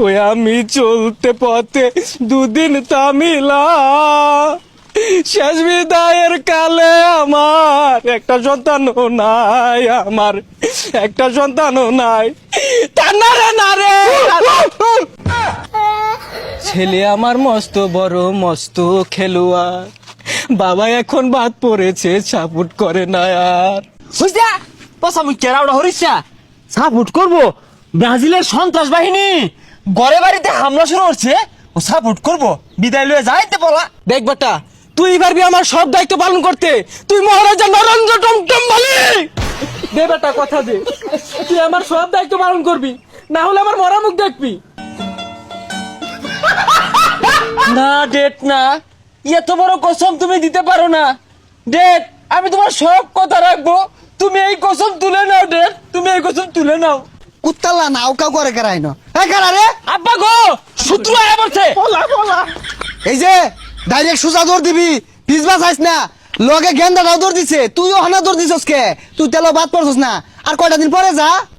ওই আমি চলতে পথে দুদিন তামিলা, শেষ বিদায়ের কালে আমার একটা সন্তানও নাই, আমার একটা সন্তানও নাই। টানারে না রে, ছেলে আমার মস্ত বড় মস্ত খেলোয়াড়, বাবা এখন বাদ পড়েছে, সাপোর্ট করে না আর। বুঝছা পচা মুখ কেরাউড়া হরিষা সাপোর্ট করবো? ব্রাজিলের সন্ত্রাস বাহিনী ঘরে বাড়িতে হামলা শুরু করছে, ও সাপোর্ট করবো? বিদায় লয়ে যাইতে বলা। দেখ বেটা, তুই পারবি আমার সব দায়িত্ব পালন করতে, তুই মহারাজা নরেন্দ্র টমটম বলি। দে বেটা, কথা দে, তুই আমার সব দায়িত্ব পালন করবি, না হলে আমার মরা মুখ দেখবি। না ডেট না, এত বড় কসম তুমি দিতে পারো না। ডেট, আমি তোমার সব কথা রাখবো, তুমি এই কসম তুলে নাও। ডেট, তুমি এই কসম তুলে নাও। কুত্তালা নাও কাউ করে কেরাই না কারা রে? আব্বা গো, শত্রু আয়া পড়ছে। এই যে ডাইরেক্ট সুজা দৌড় দিবি, পিছবা চাইস না। লগে গেন্দাটাও দৌড় দিছে, তুইও হানা দৌড় দিছস কে? তুই তেলো বাদ পড়ছস না, আর কয়টা দিন পরে যা।